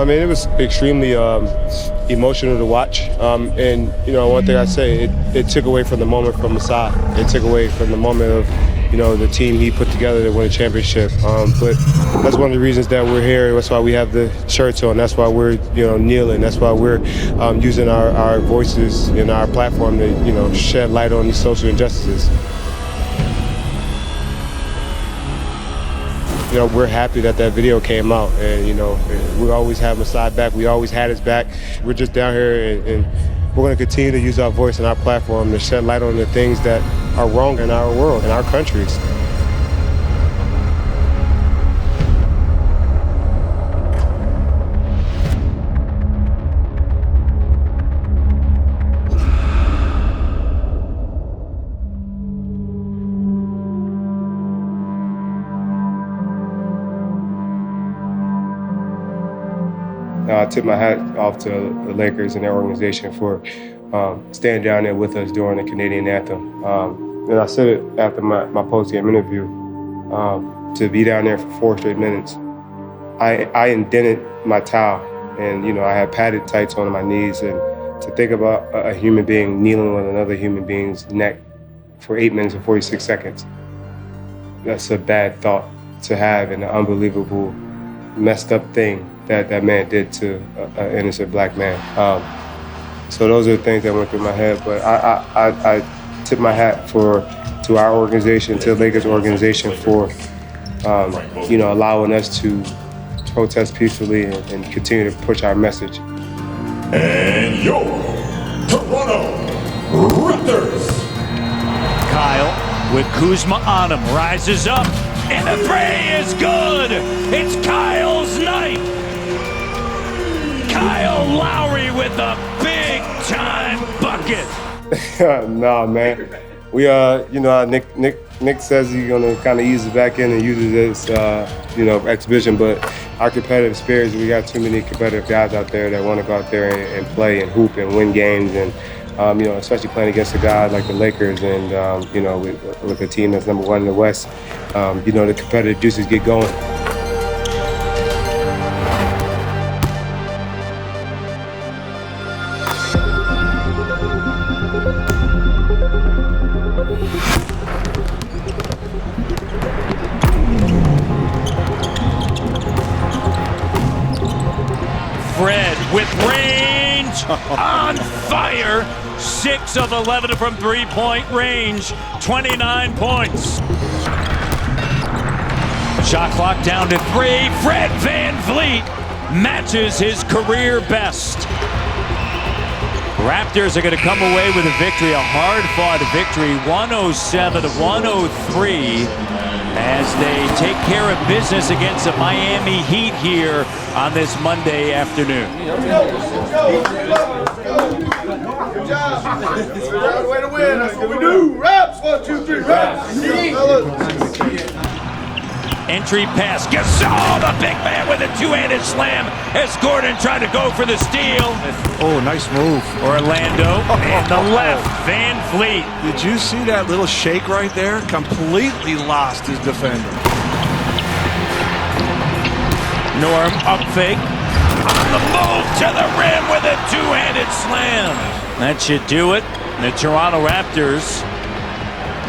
mean, it was extremely emotional to watch. And, you know, one thing I say, it took away from the moment from Masai. It took away from the moment of, you know, the team he put together to win a championship. But that's one of the reasons that we're here. That's why we have the shirts on. That's why we're, you know, kneeling. That's why we're using our voices and our platform to, you know, shed light on these social injustices. You know, we're happy that video came out, and, you know, we always have Masai back. We always had his back. We're just down here, and we're going to continue to use our voice and our platform to shed light on the things that are wrong in our world, in our countries. I tip my hat off to the Lakers and their organization for staying down there with us during the Canadian anthem. And I said it after my post-game interview, to be down there for 4 straight minutes. I indented my towel, and, you know, I had padded tights on my knees, and to think about a human being kneeling on another human being's neck for 8 minutes and 46 seconds, that's a bad thought to have, and an unbelievable, messed up thing that man did to an innocent black man. So those are the things that went through my head. But I tip my hat to our organization, to the Lakers organization for you know, allowing us to protest peacefully and continue to push our message. And your Toronto Raptors. Kyle with Kuzma on him, rises up, and the three is good. It's Kyle's night. Kyle Lowry with a big-time bucket. No, man. We you know, Nick says he's gonna kind of ease it back in and use it as you know, exhibition. But our competitive spirits, we got too many competitive guys out there that want to go out there and play and hoop and win games, and you know, especially playing against a guy like the Lakers, and you know, with a team that's #1 in the West, you know, the competitive juices get going. Fred with range, on fire, 6 of 11 from three-point range, 29 points. Shot clock down to 3, Fred VanVleet matches his career best. Raptors are going to come away with a victory, a hard-fought victory, 107-103, as they take care of business against the Miami Heat here on this Monday afternoon. Good job. Way to win. That's what we do. Raps. 1, 2, 3. Raps. Entry pass. Gasol, the big man with a two-handed slam, as Gordon tried to go for the steal. Oh, nice move. Orlando and the left, VanVleet. Did you see that little shake right there? Completely lost his defender. Norm up fake. On the move to the rim with a two-handed slam. That should do it. The Toronto Raptors,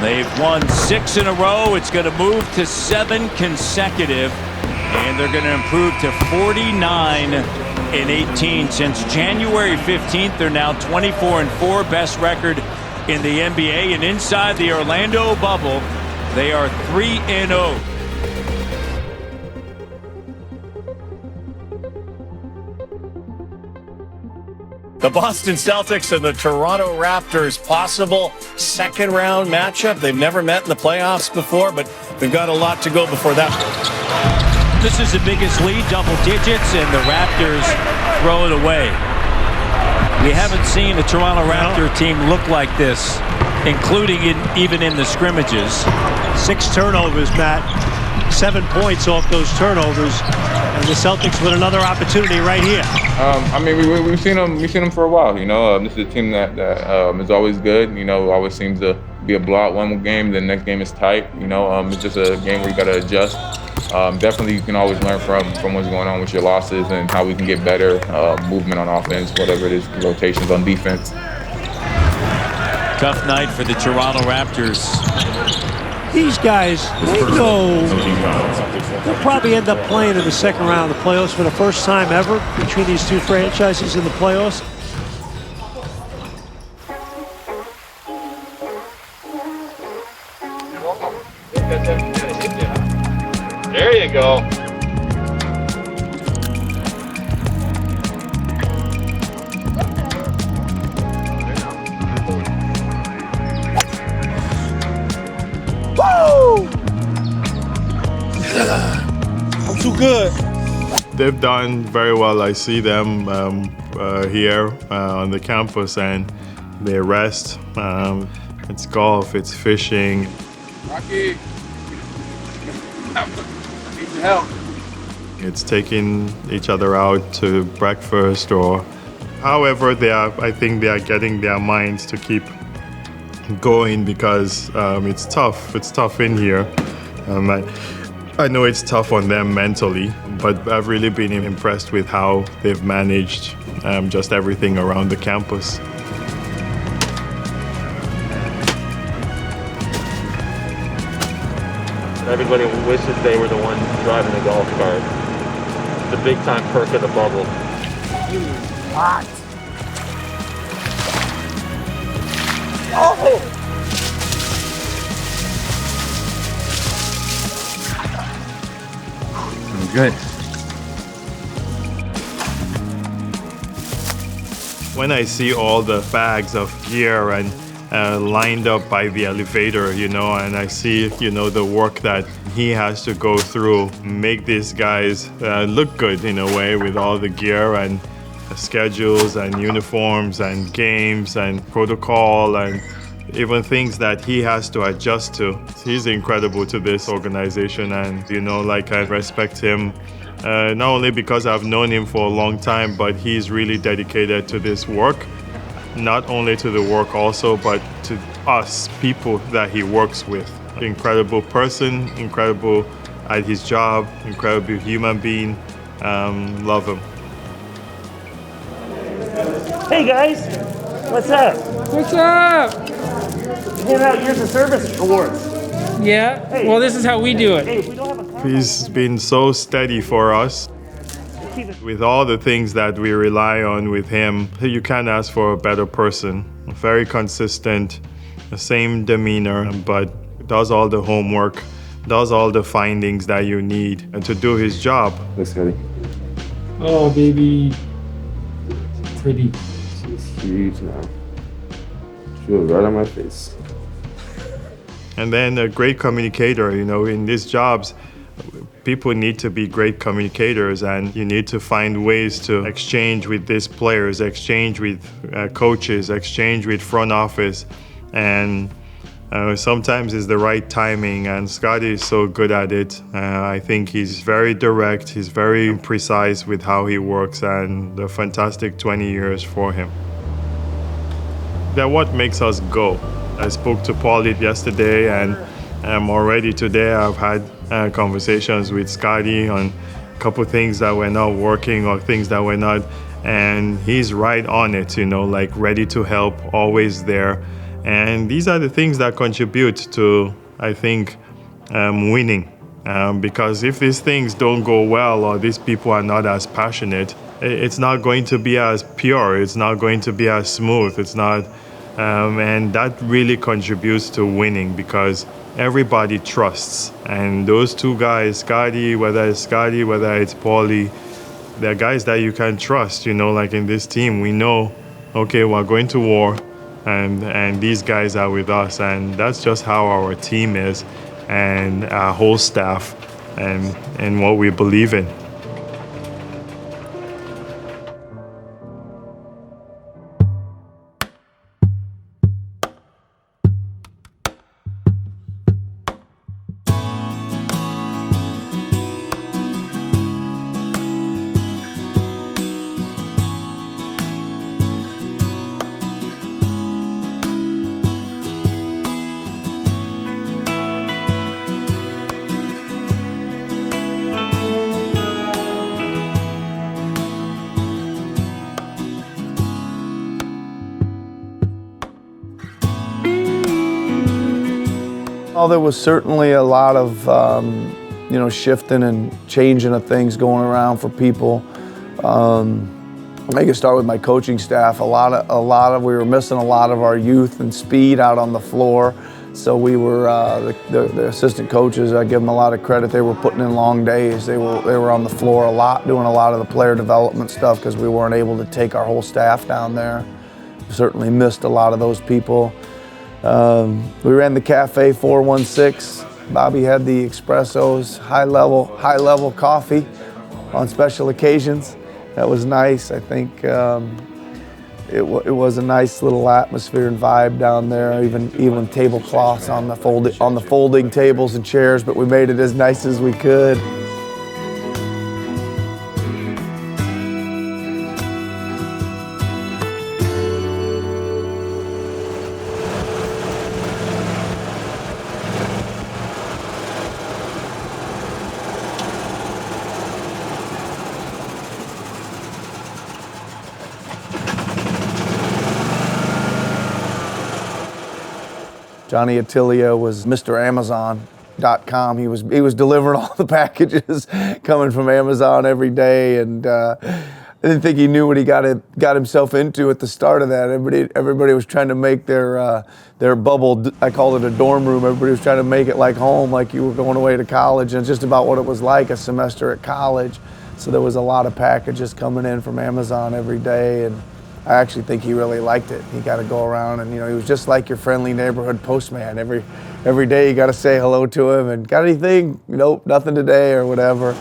they've won 6 in a row. It's going to move to 7 consecutive, and they're going to improve to 49-18. Since January 15th, they're now 24-4, best record in the NBA. And inside the Orlando bubble, they are 3-0. The Boston Celtics and the Toronto Raptors, possible second-round matchup. They've never met in the playoffs before, but they've got a lot to go before that. This is the biggest lead, double digits, and the Raptors throw it away. We haven't seen a Toronto Raptor team look like this, including even in the scrimmages. 6 turnovers, Matt. 7 points off those turnovers, and the Celtics with another opportunity right here. I mean, we've seen them for a while. You know, this is a team that is always good. You know, always seems to be a blowout one game, the next game is tight. You know, it's just a game where you got to adjust. definitely you can always learn from what's going on with your losses and how we can get better movement on offense, whatever it is, rotations on defense. Tough night for the Toronto Raptors. These guys, they know they'll probably end up playing in the second round of the playoffs for the first time ever between these two franchises in the playoffs. There you go. I'm too good. They've done very well. I see them here on the campus, and they rest. It's golf, it's fishing. Rocky, need your help. It's taking each other out to breakfast, or however I think they are getting their minds to keep going, because it's tough. It's tough in here. I know it's tough on them mentally, but I've really been impressed with how they've managed just everything around the campus. Everybody wishes they were the one driving the golf cart. The big time perk of the bubble. Hot. Oh! Good. When I see all the bags of gear and lined up by the elevator, and I see, the work that he has to go through, make these guys look good in a way with all the gear and schedules and uniforms and games and protocol and even things that he has to adjust to. He's incredible to this organization, and I respect him not only because I've known him for a long time, but he's really dedicated to this work. Not only to the work also, but to us, people that he works with. Incredible person, incredible at his job, incredible human being. Love him. Hey guys, what's up? What's up? Hand out years of service awards. Yeah, hey. Well, this is how we do it. Hey, if we don't have a He's been so steady for us. With all the things that we rely on with him, you can't ask for a better person. Very consistent, the same demeanor, but does all the homework, does all the findings that you need and to do his job. Let's get it. Oh, baby. Pretty. She's huge now. She was right on my face. And then a great communicator, in these jobs, people need to be great communicators, and you need to find ways to exchange with these players, exchange with coaches, exchange with front office. And sometimes it's the right timing, and Scotty is so good at it. I think he's very direct, he's very precise with how he works, and a fantastic 20 years for him. That's what makes us go. I spoke to Paulie yesterday, and already today I've had conversations with Scotty on a couple things that were not working or things that were not, and he's right on it, ready to help, always there. And these are the things that contribute to, I think, winning. Because if these things don't go well, or these people are not as passionate, it's not going to be as pure, it's not going to be as smooth, it's not, and that really contributes to winning, because everybody trusts. And those two guys, Scotty, whether it's Paulie, they're guys that you can trust, like in this team, we know, okay, we're going to war, and these guys are with us, and that's just how our team is, and our whole staff, and what we believe in. Well, there was certainly a lot of, shifting and changing of things going around for people. I can start with my coaching staff. We were missing a lot of our youth and speed out on the floor. So we were, the assistant coaches, I give them a lot of credit. They were putting in long days. They were on the floor a lot, doing a lot of the player development stuff because we weren't able to take our whole staff down there. Certainly missed a lot of those people. We ran the Cafe 416. Bobby had the espressos, high level coffee on special occasions. That was nice. I think it was a nice little atmosphere and vibe down there. Even tablecloths on the folding tables and chairs, but we made it as nice as we could. Johnny Attilio was Mr. Amazon.com. He was delivering all the packages coming from Amazon every day, and I didn't think he knew what he got himself into at the start of that. Everybody was trying to make their bubble. I called it a dorm room. Everybody was trying to make it like home, like you were going away to college, and just about what it was like a semester at college. So there was a lot of packages coming in from Amazon every day, and I actually think he really liked it. He got to go around and, he was just like your friendly neighborhood postman. Every day you got to say hello to him and got anything? Nope, nothing today or whatever.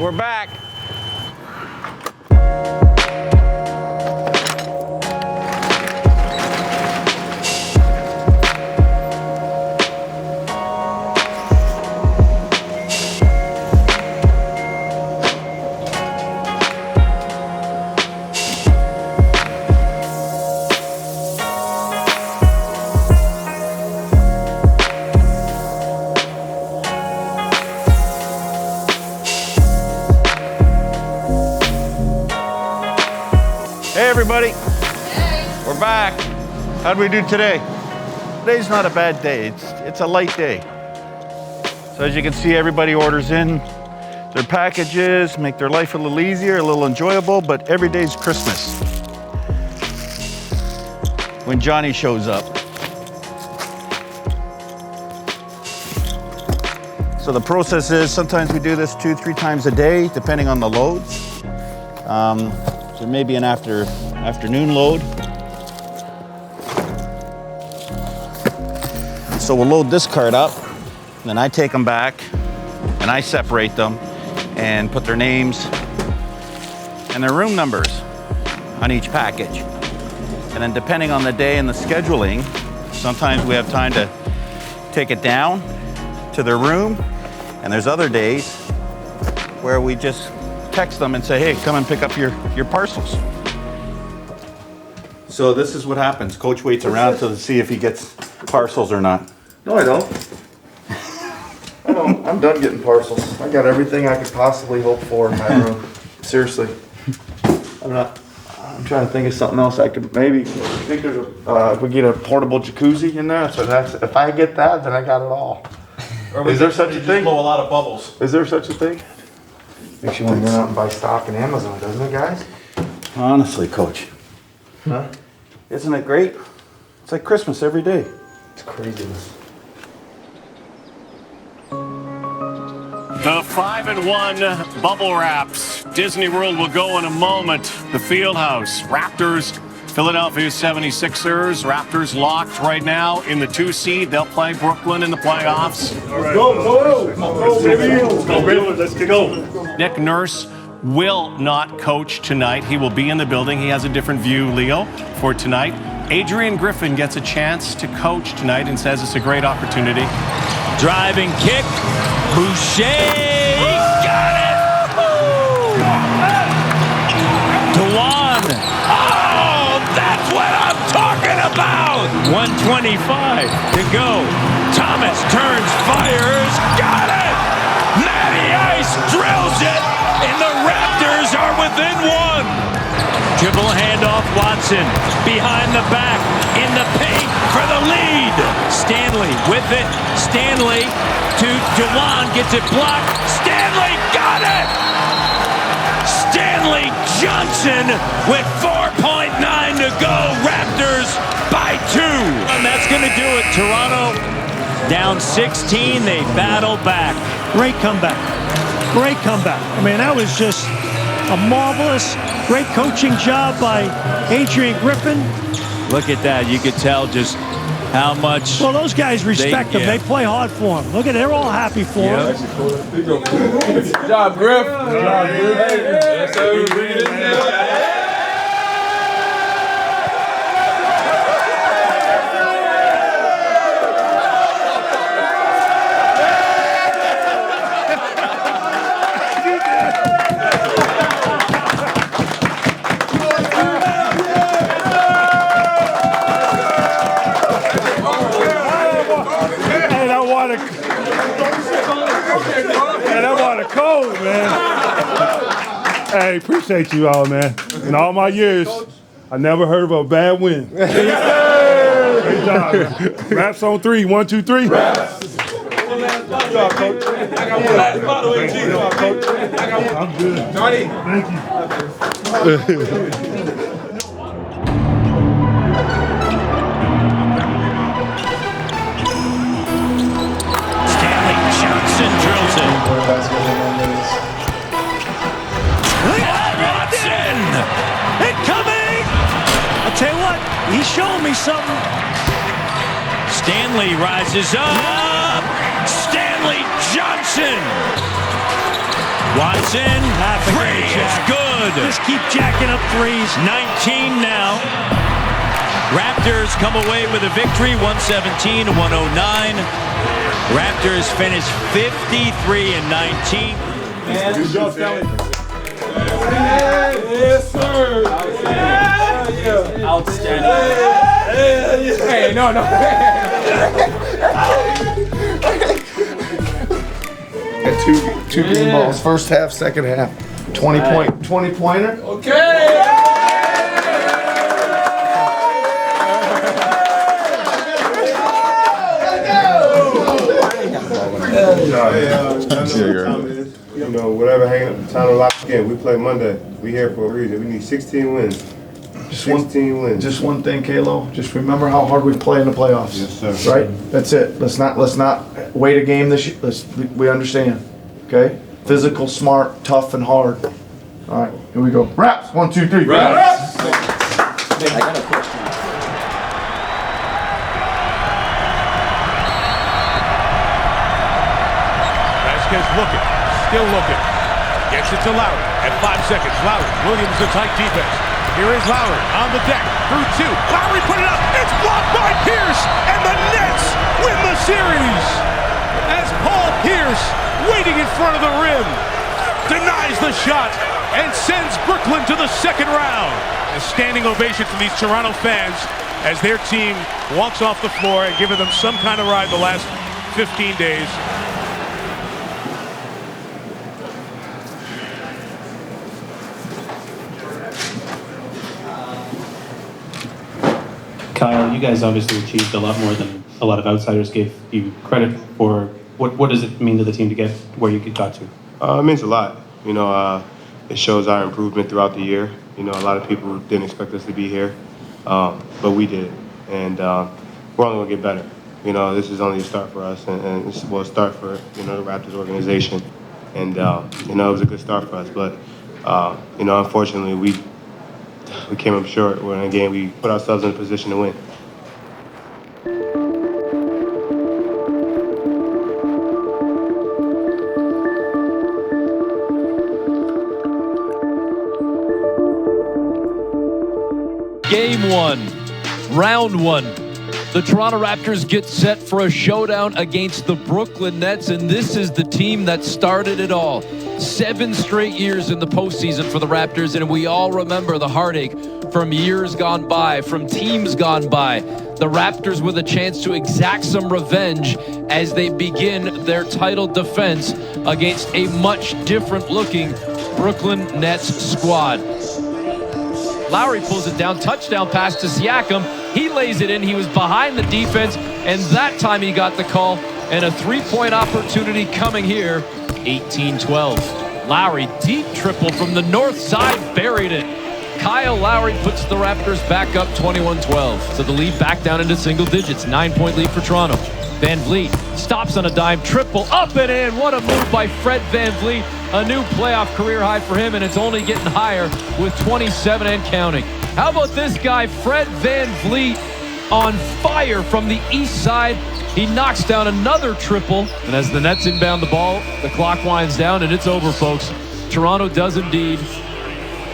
We're back. Hey everybody, we're back. How'd we do today? Today's not a bad day, it's a light day. So as you can see, everybody orders in their packages, make their life a little easier, a little enjoyable, but every day's Christmas when Johnny shows up. So the process is sometimes we do this 2-3 times a day, depending on the loads. There may be an afternoon load. So we'll load this cart up, then I take them back and I separate them and put their names and their room numbers on each package. And then depending on the day and the scheduling, sometimes we have time to take it down to their room, and there's other days where we just text them and say, hey, come and pick up your parcels. So this is what happens. Coach waits around to see if he gets parcels or not. No, I don't. I'm done getting parcels. I got everything I could possibly hope for in my room. Seriously. I'm trying to think of something else I could maybe. I think there's if we get a portable jacuzzi in there, so if I get that, then I got it all. Is there such a thing? Blow a lot of bubbles. Is there such a thing? Makes you want to run out and buy stock in Amazon, doesn't it, guys? Honestly, Coach. Huh? Isn't it great? It's like Christmas every day. It's craziness. The 5-1 bubble wraps. Disney World will go in a moment. The Fieldhouse. Raptors, Philadelphia 76ers. Raptors locked right now in the 2 seed. They'll play Brooklyn in the playoffs. Let's go, baby. Let's go. Nick Nurse will not coach tonight. He will be in the building. He has a different view, Leo, for tonight. Adrian Griffin gets a chance to coach tonight and says it's a great opportunity. Driving kick. Boucher. Got it. Dewan. Oh, that's what I'm talking about. 1:25 to go. Thomas turns, fires. Got it. drills it, and the Raptors are within one. Dribble handoff, Watson, behind the back, in the paint for the lead. Stanley with it, Stanley to Dewan, gets it blocked, Stanley got it! Stanley Johnson with 4.9 to go, Raptors by 2. And that's going to do it. Toronto down 16, they battle back. Great comeback. Great comeback. I mean, that was just a marvelous, great coaching job by Adrian Griffin. Look at that. You could tell just how much. Well, those guys respect him. They play hard for him. Look at it. They're all happy for him. Good job, Griff. Good job, Griff. Cold, man. Hey, appreciate you all, man. In all my years, I never heard of a bad win. Great job. Raps on 3. 1, 2, 3. Raps. Good job, Coach. I'm good. Thank you. Johnson drills it. Watson! Incoming! I'll tell you what, he's showing me something. Stanley rises up! Stanley Johnson! Watson, three is good! Just keep jacking up threes. 19 now. Raptors come away with a victory, 117-109. Raptors finish 53-19. Good job, Stanley. Yes, sir. Outstanding. Hey, no. Got two game balls. First half, second half. 20 pointer. Okay. You know, whatever hanging up the time to lock again. We play Monday. We here for a reason. We need 16 wins. 16 wins. Just one thing, Kalo. Just remember how hard we play in the playoffs. Yes, sir. Right? That's it. Let's not wait a game this year. We understand. Okay? Physical, smart, tough, and hard. All right, here we go. Raps. 1, 2, 3. Raps. I got a question. Looking, still looking. Gets it to Lowry at 5 seconds. Lowry, Williams, a tight defense. Here is Lowry on the deck through 2. Lowry put it up. It's blocked by Pierce, and the Nets win the series. As Paul Pierce, waiting in front of the rim, denies the shot and sends Brooklyn to the second round. A standing ovation from these Toronto fans as their team walks off the floor and giving them some kind of ride the last 15 days. Kyle, you guys obviously achieved a lot more than a lot of outsiders gave you credit for. What does it mean to the team to get where you got to? It means a lot. You know, it shows our improvement throughout the year. You know, a lot of people didn't expect us to be here, but we did. And we're only going to get better. You know, this is only a start for us, and this is a start for, you know, the Raptors organization. And, you know, it was a good start for us. But, you know, unfortunately, we came up short. We're in a game we put ourselves in a position to win. Game 1, round 1. The Toronto Raptors get set for a showdown against the Brooklyn Nets, and this is the team that started it all. 7 straight years in the postseason for the Raptors, and we all remember the heartache from years gone by, from teams gone by. The Raptors with a chance to exact some revenge as they begin their title defense against a much different looking Brooklyn Nets squad. Lowry pulls it down, touchdown pass to Siakam. He lays it in, he was behind the defense, and that time he got the call, and a 3-point opportunity coming here, 18-12. Lowry, deep triple from the north side, buried it. Kyle Lowry puts the Raptors back up 21-12. So the lead back down into single digits, 9-point lead for Toronto. Van Vliet stops on a dime, triple up and in. What a move by Fred Van Vliet. A new playoff career high for him, and it's only getting higher with 27 and counting. How about this guy, Fred Van Vliet, on fire from the east side. He knocks down another triple, and as the Nets inbound the ball, the clock winds down, and it's over, folks. Toronto does indeed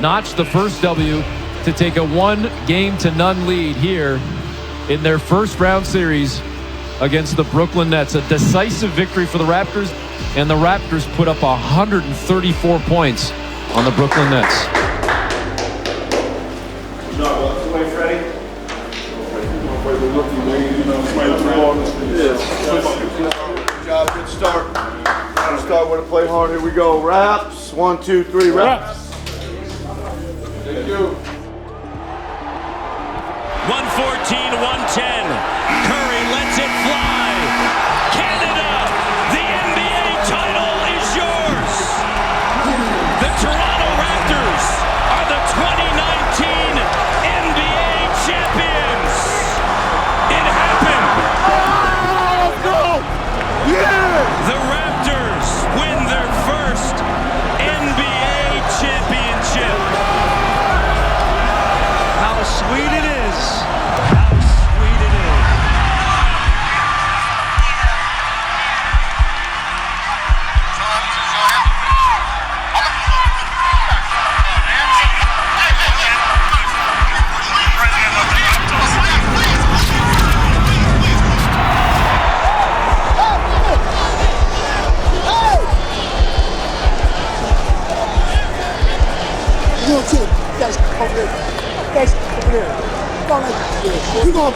notch the first W to take a 1-0 lead here in their first round series against the Brooklyn Nets. A decisive victory for the Raptors, and the Raptors put up 134 points on the Brooklyn Nets. Good job, good start. Start with a play hard. Here we go. Raps. 1, 2, 3. Raps. Thank you. 114-110. Curry lets it fly. Canada, the NBA title is yours. The Toronto Raptors are the 2019 NBA champions. It happened. Let's go. Yeah. The Raptors win their first NBA championship. How sweet it is. How sweet it is.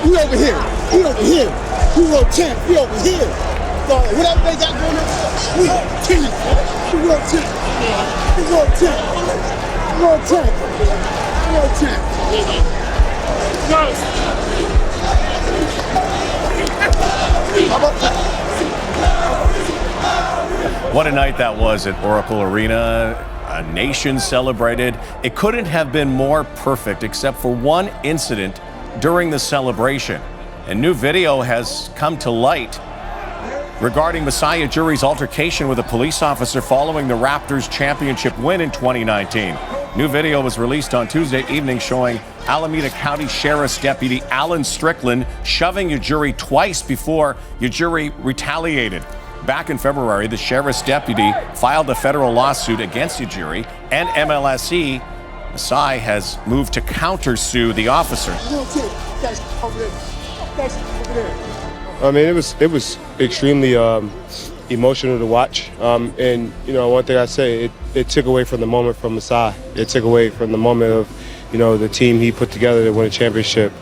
We over here. We over here. We world champ. We over here. So whatever they got going on, we champ. We world champ. We world champ. World champ. World champ. What a night that was at Oracle Arena. A nation celebrated. It couldn't have been more perfect except for one incident during the celebration. A new video has come to light regarding Masai Ujiri's altercation with a police officer following the Raptors' championship win in 2019. New video was released on Tuesday evening showing Alameda County Sheriff's Deputy Alan Strickland shoving Ujiri twice before Ujiri retaliated. Back in February, the sheriff's deputy filed a federal lawsuit against Ujiri and MLSE. Masai has moved to countersue the officer. I mean, it was extremely emotional to watch. And, you know, one thing I say, it took away from the moment from Masai. It took away from the moment of, you know, the team he put together to win a championship.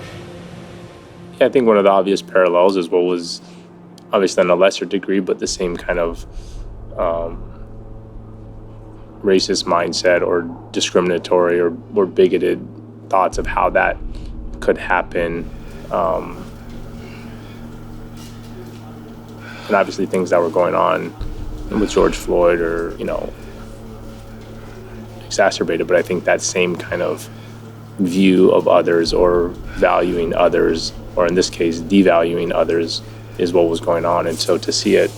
Yeah, I think one of the obvious parallels is what was obviously on a lesser degree, but the same kind of racist mindset or discriminatory or bigoted thoughts of how that could happen. And obviously things that were going on with George Floyd are, you know, exacerbated, but I think that same kind of view of others or valuing others, or in this case, devaluing others, is what was going on. And so to see it,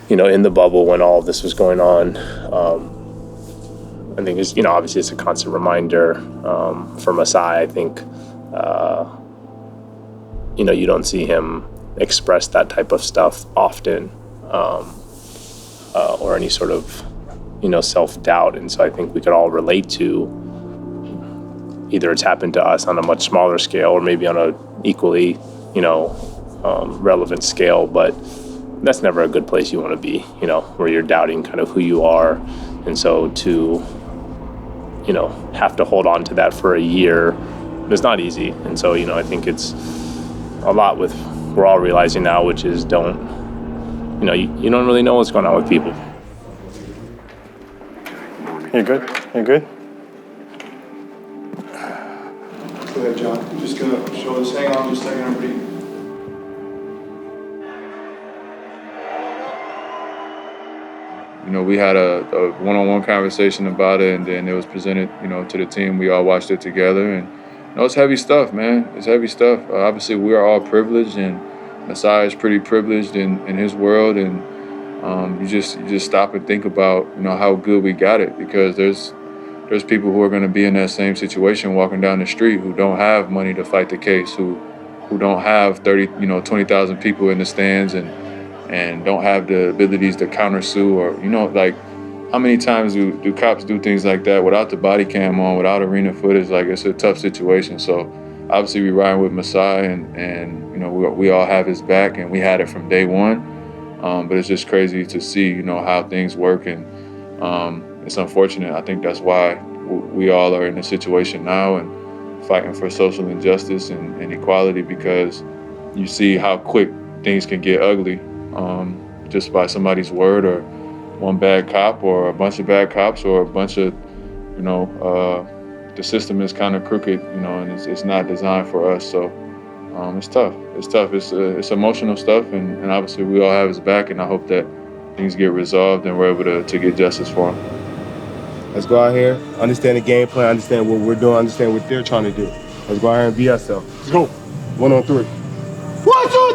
you know, in the bubble when all of this was going on, I think it's, you know, obviously it's a constant reminder for Masai. I think, you know, you don't see him express that type of stuff often, or any sort of, you know, self-doubt. And so I think we could all relate to either it's happened to us on a much smaller scale or maybe on a equally, you know, relevant scale, but that's never a good place you want to be, you know, where you're doubting kind of who you are. And so to, you know, have to hold on to that for a year is not easy. And so, you know, I think it's a lot with, we're all realizing now, which is you don't really know what's going on with people. You good? You good? Go ahead, John. I'm just gonna show this. Hang on just a second, everybody. You know, we had a one-on-one conversation about it, and then it was presented, you know, to the team. We all watched it together, and you know, it's heavy stuff, man. It's heavy stuff. Obviously, we are all privileged, and Masai is pretty privileged in his world, and you just stop and think about, you know, how good we got it, because there's people who are going to be in that same situation walking down the street who don't have money to fight the case, who don't have 20,000 people in the stands and don't have the abilities to countersue, or, you know, like, how many times do cops do things like that without the body cam on, without arena footage? Like, it's a tough situation. So obviously we riding with Masai, and you know, we all have his back, and we had it from day one. But it's just crazy to see, you know, how things work, and it's unfortunate. I think that's why we all are in this situation now and fighting for social injustice and equality, because you see how quick things can get ugly just by somebody's word, or one bad cop, or a bunch of bad cops, or a bunch of, you know, the system is kind of crooked, you know, and it's not designed for us. So it's tough. It's tough. It's emotional stuff, and obviously we all have his back, and I hope that things get resolved and we're able to get justice for him. Let's go out here, understand the game plan, understand what we're doing, understand what they're trying to do. Let's go out here and be ourselves. Let's go. 1 on 3. 1, 2,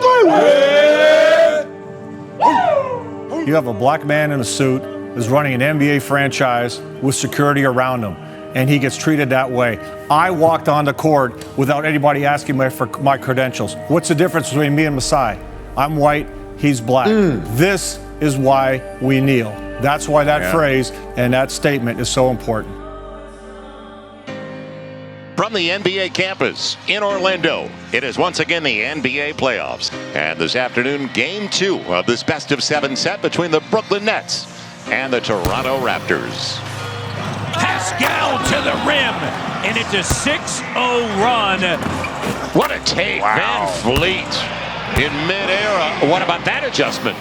3. You have a black man in a suit who's running an NBA franchise with security around him, and he gets treated that way. I walked on the court without anybody asking me for my credentials. What's the difference between me and Masai? I'm white, he's black. This is why we kneel. That's why that phrase and that statement is so important. From the NBA campus in Orlando, it is once again the NBA playoffs. And this afternoon, Game 2 of this best-of-7 set between the Brooklyn Nets and the Toronto Raptors. Pascal to the rim, and it's a 6-0 run. What a take, Van Fleet in midair. What about that adjustment?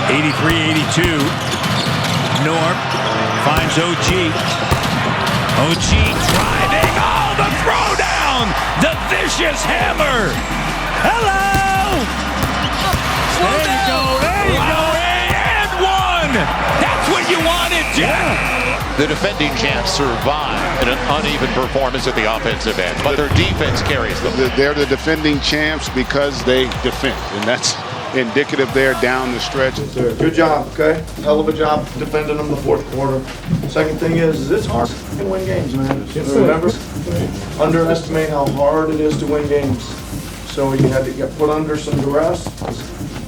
83-82. Norm finds OG. OG driving, the throwdown, the vicious hammer. Hello! There you go, and one. That's what you wanted, Jack. The defending champs survive in an uneven performance at the offensive end, but their defense carries them. They're the defending champs because they defend, and that's indicative there down the stretch. Good job, okay? Hell of a job defending them the fourth quarter. Second thing is it's hard to win games, man. Remember, underestimate how hard it is to win games. So you had to get put under some duress,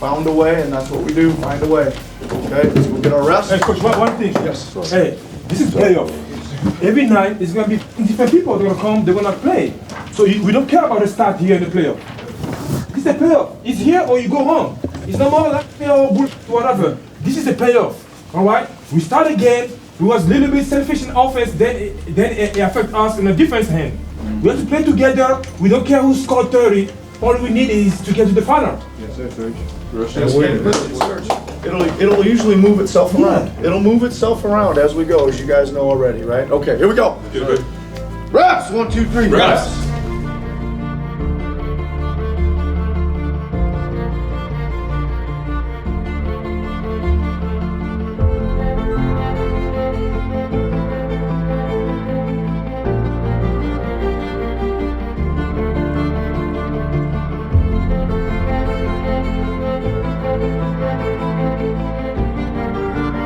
found a way, and that's what we do, find a way. Okay, let's go get our rest. Hey, Coach, one thing. Yes. Hey, this is playoff. Every night, it's going to be different people. They're going to come, they're going to play. So we don't care about the start here in the playoff. This is a playoff. It's here or you go home. It's no more like whatever. This is a playoff. All right? We start again. We was a little bit selfish in offense, then it affects us in the defense hand. We have to play together. We don't care who scored 30. All we need is to get to the final. Yes, sir, Coach. It'll usually move itself around. It'll move itself around as we go, as you guys know already, right? Okay, here we go. Good. Reps. 1, 2, 3. Reps.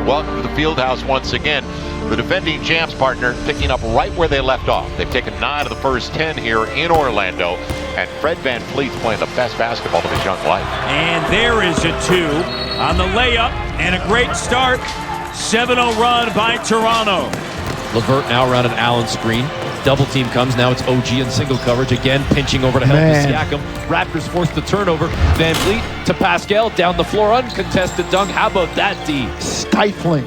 Welcome to the Fieldhouse once again. The defending champs, partner, picking up right where they left off. They've taken 9 of the first 10 here in Orlando, and Fred Van Fleet's playing the best basketball of his young life. And there is a 2 on the layup, and a great start. 7-0 run by Toronto. LeVert now around an Allen screen. Double team comes, now it's OG in single coverage. Again, pinching over to help Siakam. Raptors force the turnover. Van Vliet to Pascal, down the floor, uncontested dunk. How about that, D? Stifling.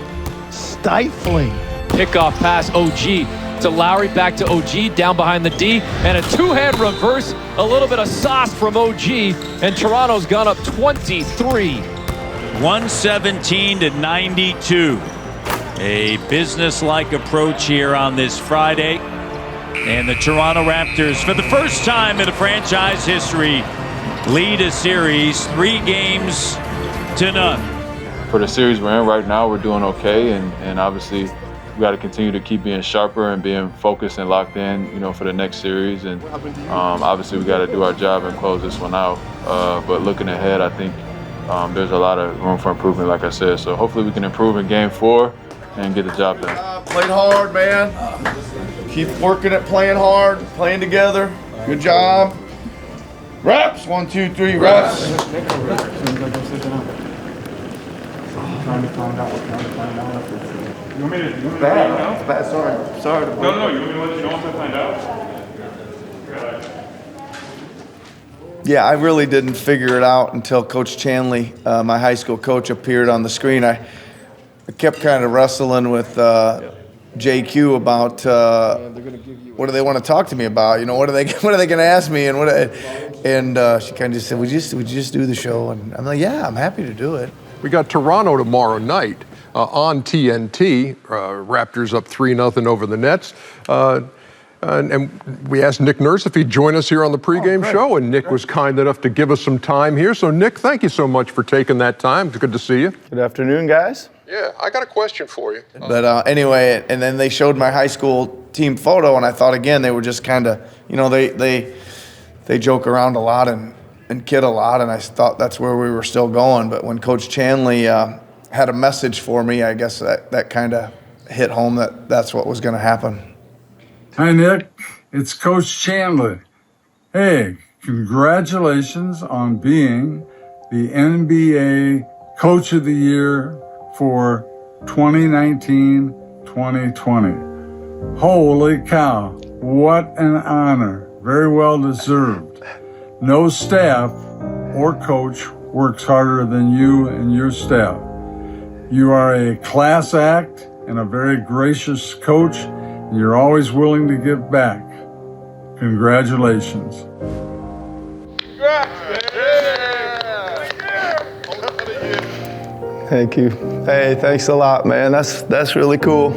Pickoff pass, OG to Lowry, back to OG, down behind the D, and a two-hand reverse. A little bit of sauce from OG, and Toronto's gone up 23. 117-92. A business-like approach here on this Friday. And the Toronto Raptors, for the first time in the franchise history, lead a series 3-0. For the series we're in right now, we're doing okay, and obviously we got to continue to keep being sharper and being focused and locked in, for the next series. And obviously we got to do our job and close this one out. But looking ahead, I think there's a lot of room for improvement, like I said. So hopefully we can improve in Game 4 and get the job done. Played hard, man. Keep working at playing hard, playing together. Good job. Raps, 1, 2, 3, raps. Trying to find out. You want me to Bad, sorry. No, you want me to let you know once I find out? Yeah, I really didn't figure it out until Coach Chanley, my high school coach, appeared on the screen. I kept kind of wrestling with JQ about what do they want to talk to me about? What are they going to ask me? And she kind of just said, "Would you just do the show?" And I'm like, "Yeah, I'm happy to do it." We got Toronto tomorrow night on TNT. Raptors up 3-0 over the Nets. And we asked Nick Nurse if he'd join us here on the pregame show, and Nick was kind enough to give us some time here. So, Nick, thank you so much for taking that time. It's good to see you. Good afternoon, guys. Yeah, I got a question for you. But anyway, and then they showed my high school team photo, and I thought, again, they were just kind of, they joke around a lot and kid a lot, and I thought that's where we were still going. But when Coach Chanley had a message for me, I guess that kind of hit home that's what was going to happen. Hi, Nick. It's Coach Chanley. Hey, congratulations on being the NBA Coach of the Year for 2019-2020. Holy cow, what an honor. Very well deserved. No staff or coach works harder than you and your staff. You are a class act and a very gracious coach, and you're always willing to give back. Congratulations. Thank you. Hey, thanks a lot, man. That's really cool.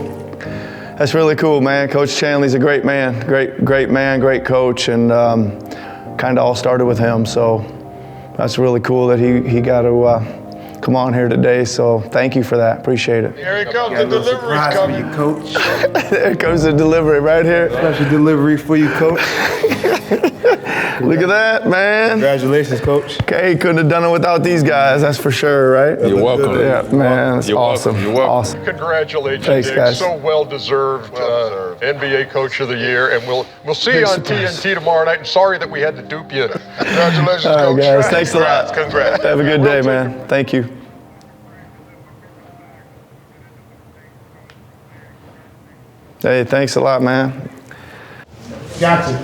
That's really cool, man. Coach Chanley's a great man, great man, great coach, and kind of all started with him. So that's really cool that he got to come on here today. So thank you for that. Appreciate it. Here he comes. The delivery's coming. For you, Coach. There comes the delivery right here. Special delivery for you, Coach. Look at that, man. Congratulations, Coach. Okay, couldn't have done it without these guys, that's for sure, right? You're welcome. Yeah, man, that's awesome. You're welcome. Awesome. Congratulations, Thanks, Nick. guys. So well-deserved NBA Coach of the Year, and we'll see you on TNT tomorrow night. And sorry that we had to dupe you. Congratulations, All right, Coach. guys, thanks a lot. Congrats. Have a good day, man. Thank you. Hey, thanks a lot, man. Gotcha.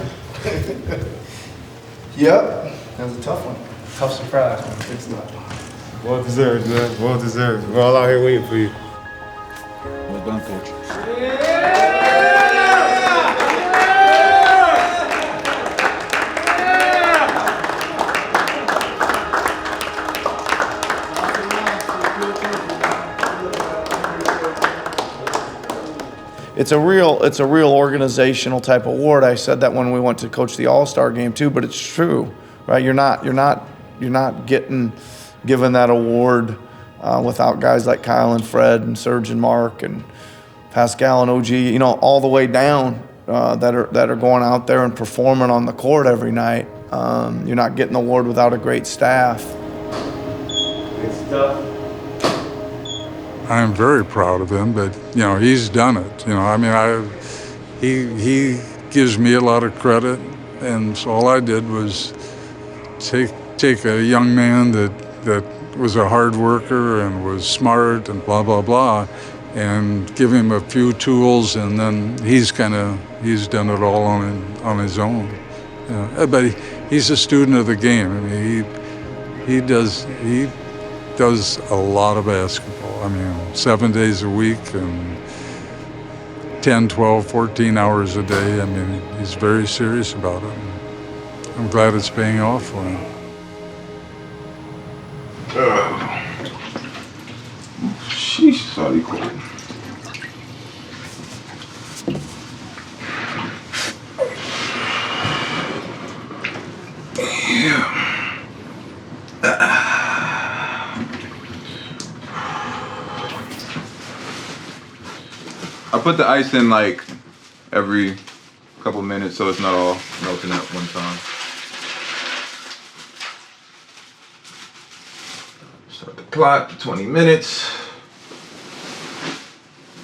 Yep. That was a tough one. Tough surprise, man. It's not. Well deserved, man. Well deserved. We're all out here waiting for you. Well done, Coach. It's a real organizational type award. I said that when we went to coach the All-Star game too, but it's true, right? You're not given that award without guys like Kyle and Fred and Serge and Mark and Pascal and OG, all the way down that are going out there and performing on the court every night. You're not getting the award without a great staff. It's tough. I'm very proud of him, but he's done it. He gives me a lot of credit, and so all I did was take a young man that was a hard worker and was smart and blah blah blah, and give him a few tools, and then he's done it all on his own. But he's a student of the game. I mean, he does a lot of basketball. I mean, 7 days a week and 10, 12, 14 hours a day. I mean, he's very serious about it. I'm glad it's paying off for him. Sheesh, sorry, cool. I put the ice in like every couple minutes so it's not all melting at one time. Start the clock, 20 minutes.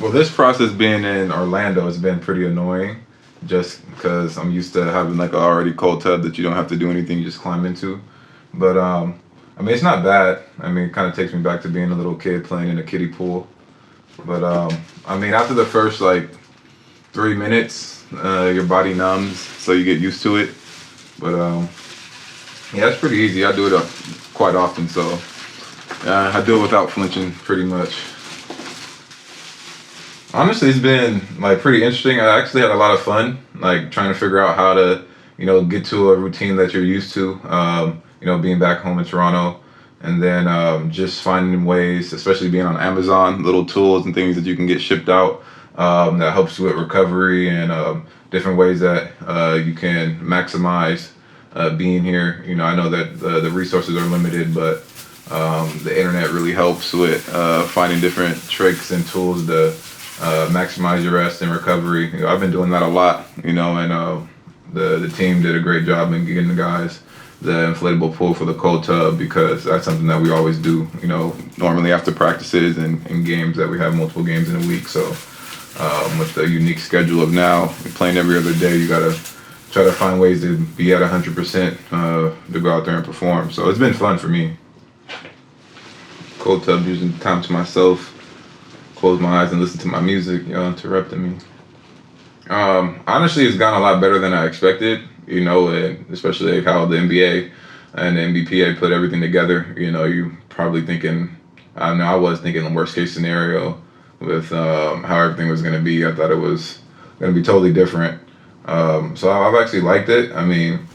Well, this process being in Orlando has been pretty annoying just because I'm used to having like an already cold tub that you don't have to do anything, you just climb into. But I mean, it's not bad. I mean, it kind of takes me back to being a little kid playing in a kiddie pool. But I mean, after the first like 3 minutes, your body numbs, so you get used to it. But yeah, it's pretty easy. I do it quite often, so I do it without flinching pretty much. Honestly, it's been like pretty interesting. I actually had a lot of fun, like trying to figure out how to, you know, get to a routine that you're used to, you know, being back home in Toronto. And then just finding ways, especially being on Amazon, little tools and things that you can get shipped out that helps you with recovery and different ways that you can maximize being here. You know, I know that the resources are limited, but the internet really helps with finding different tricks and tools to maximize your rest and recovery. You know, I've been doing that a lot, you know, and the team did a great job in getting the guys the inflatable pool for the cold tub because that's something that we always do, you know, normally after practices and games that we have multiple games in a week. So with the unique schedule of now playing every other day, you gotta try to find ways to be at 100% to go out there and perform. So it's been fun for me. Cold tub, using time to myself, close my eyes and listen to my music, you know, interrupting me. Honestly, it's gone a lot better than I expected. You know, and especially like how the NBA and the NBPA put everything together. You know, you probably thinking, I know I was thinking the worst case scenario with how everything was going to be. I thought it was going to be totally different. So I've actually liked it. I mean,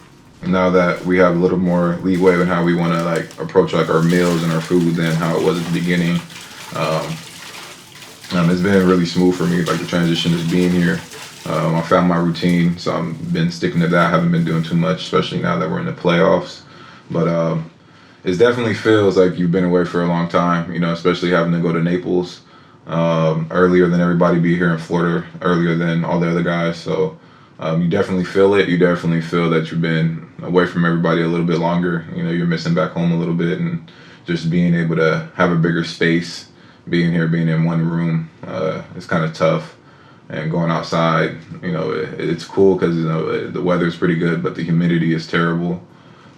now that we have a little more leeway in how we want to like approach like our meals and our food than how it was at the beginning. It's been really smooth for me, like the transition is being here. I found my routine, so I've been sticking to that. I haven't been doing too much, especially now that we're in the playoffs. But it definitely feels like you've been away for a long time, you know, especially having to go to Naples earlier than everybody, be here in Florida earlier than all the other guys. So you definitely feel it. You definitely feel that you've been away from everybody a little bit longer. You know, you're missing back home a little bit, and just being able to have a bigger space, being here, being in one room, is kind of tough. And going outside, you know, it's cool because, you know, the weather's pretty good, but the humidity is terrible.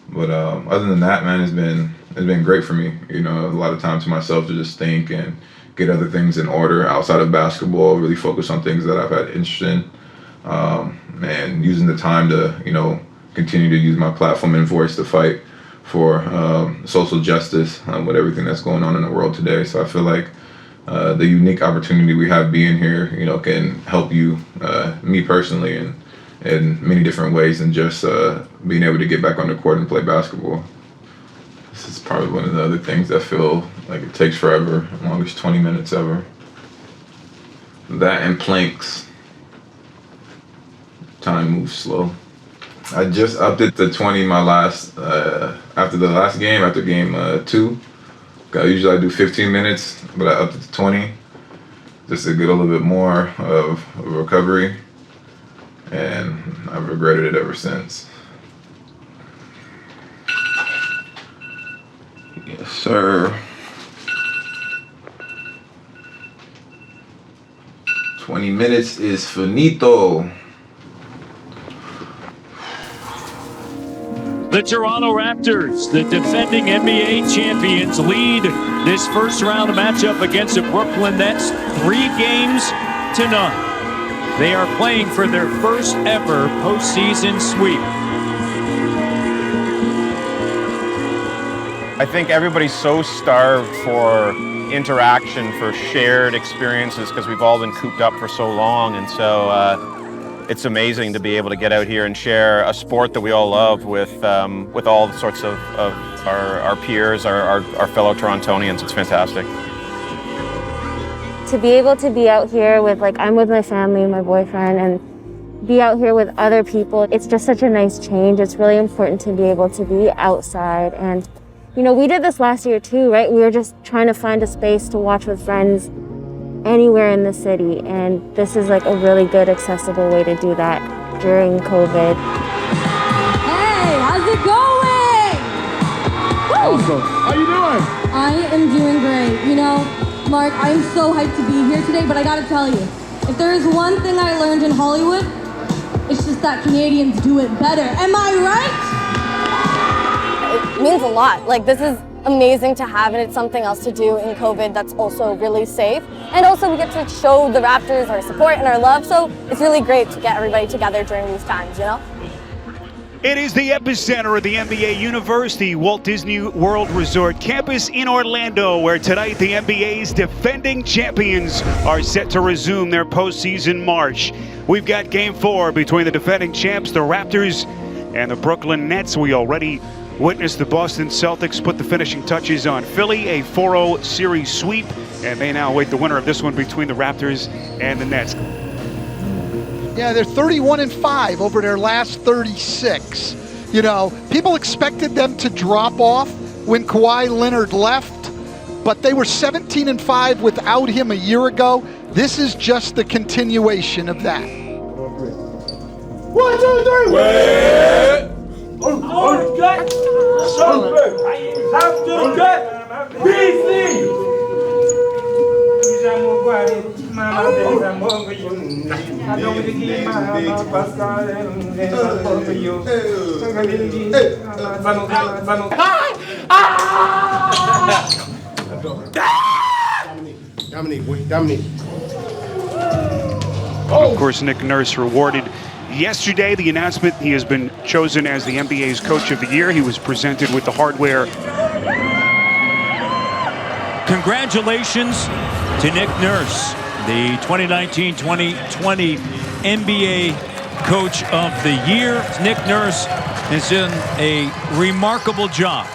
But other than that, man, it's been great for me. You know, a lot of time to myself to just think and get other things in order outside of basketball, really focus on things that I've had interest in, and using the time to, you know, continue to use my platform and voice to fight for social justice with everything that's going on in the world today. So I feel like the unique opportunity we have being here, you know, can help you, me personally, in many different ways than just being able to get back on the court and play basketball. This is probably one of the other things that feel like it takes forever, longest 20 minutes ever. That and planks. Time moves slow. I just upped it to 20 my last, after the last game, after game 2. Usually I do 15 minutes, but I upped it to 20 just to get a little bit more of recovery, and I've regretted it ever since. Yes, sir. 20 minutes is finito. The Toronto Raptors, the defending NBA champions, lead this first round matchup against the Brooklyn Nets 3-0. They are playing for their first ever postseason sweep. I think everybody's so starved for interaction, for shared experiences, because we've all been cooped up for so long, and so it's amazing to be able to get out here and share a sport that we all love with all sorts of our peers, our fellow Torontonians. It's fantastic. To be able to be out here with, I'm with my family, my boyfriend, and be out here with other people, it's just such a nice change. It's really important to be able to be outside. And, we did this last year too, right? We were just trying to find a space to watch with friends anywhere in the city, and this is a really good accessible way to do that during COVID. Hey, how's it going? Awesome. How you doing? I am doing great. Mark, I'm so hyped to be here today, but I gotta tell you, if there is one thing I learned in Hollywood, it's just that Canadians do it better. Am I right? It means a lot. This is amazing to have, and it's something else to do in COVID that's also really safe. And also we get to show the Raptors our support and our love, so it's really great to get everybody together during these times, It is the epicenter of the NBA universe, the Walt Disney World Resort campus in Orlando, where tonight the NBA's defending champions are set to resume their postseason march. We've got Game 4 between the defending champs, the Raptors, and the Brooklyn Nets. We already witnessed the Boston Celtics put the finishing touches on Philly, a 4-0 series sweep, and they now await the winner of this one between the Raptors and the Nets. Yeah, they're 31-5 over their last 36. People expected them to drop off when Kawhi Leonard left, but they were 17-5 without him a year ago. This is just the continuation of that. 1, 2, 3. Wait. On gut. Have to gut. BC. Dominique. Of course, Nick Nurse rewarded yesterday. The announcement, he has been chosen as the NBA's Coach of the Year. He was presented with the hardware. Congratulations to Nick Nurse, the 2019-2020 NBA Coach of the Year. Nick Nurse has done a remarkable job,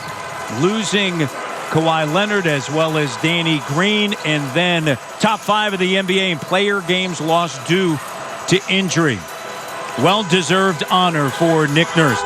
losing Kawhi Leonard as well as Danny Green, and then top 5 of the NBA in player games lost due to injury. Well-deserved honor for Nick Nurse.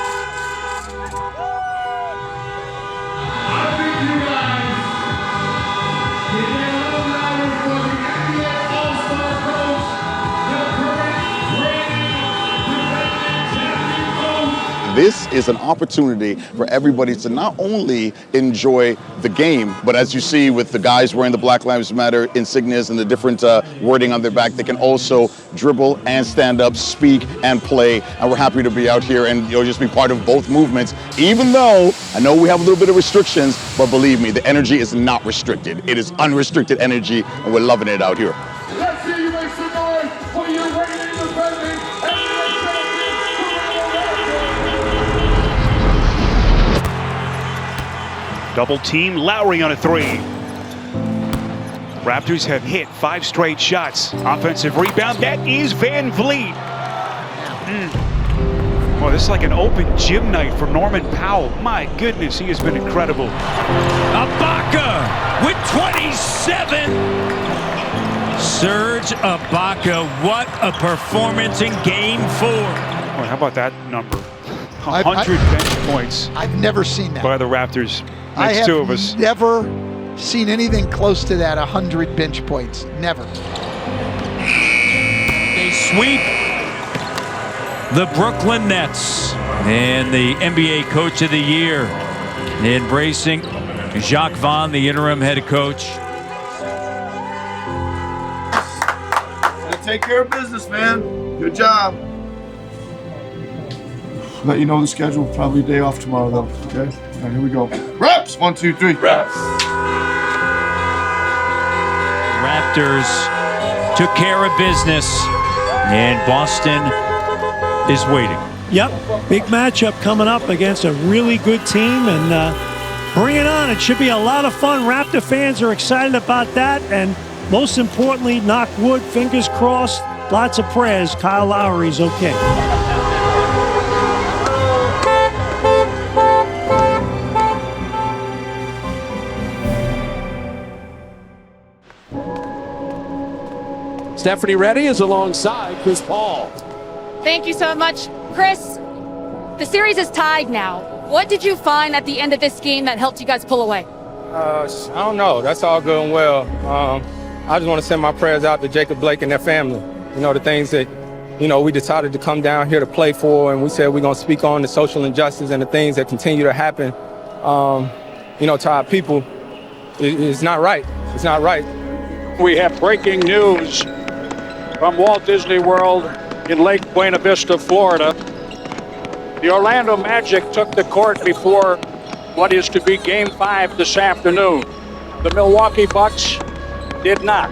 This is an opportunity for everybody to not only enjoy the game, but as you see with the guys wearing the Black Lives Matter insignias and the different wording on their back, they can also dribble and stand up, speak and play. And we're happy to be out here and just be part of both movements, even though I know we have a little bit of restrictions, but believe me, the energy is not restricted. It is unrestricted energy, and we're loving it out here. Let's see you make some noise for your reigning defending Double team, Lowry on a 3. Raptors have hit 5 straight shots. Offensive rebound, that is Van Vliet. Well, this is like an open gym night for Norman Powell. My goodness, he has been incredible. Ibaka with 27. Serge Ibaka, what a performance in Game 4. Well, how about that number? 100 bench points. I've never seen that. By the Raptors. I Next two of us. have never seen anything close to that, 100 bench points. Never. They sweep the Brooklyn Nets, and the NBA Coach of the Year embracing Jacques Vaughn, the interim head coach. Take care of business, man. Good job. let you know the schedule. Probably a day off tomorrow, though. Okay? All right, here we go. Reps! 1, 2, 3. Reps! Raptors took care of business, and Boston is waiting. Yep, big matchup coming up against a really good team, and bring it on. It should be a lot of fun. Raptor fans are excited about that, and most importantly, knock wood, fingers crossed, lots of prayers. Kyle Lowry's okay. Stephanie Reddy is alongside Chris Paul. Thank you so much, Chris. The series is tied now. What did you find at the end of this game that helped you guys pull away? I don't know. That's all good and well. I just want to send my prayers out to Jacob Blake and their family. You know, the things that, we decided to come down here to play for, and we said we're going to speak on the social injustice and the things that continue to happen, to our people. It's not right. It's not right. We have breaking news from Walt Disney World in Lake Buena Vista, Florida. The Orlando Magic took the court before what is to be Game 5 this afternoon. The Milwaukee Bucks did not.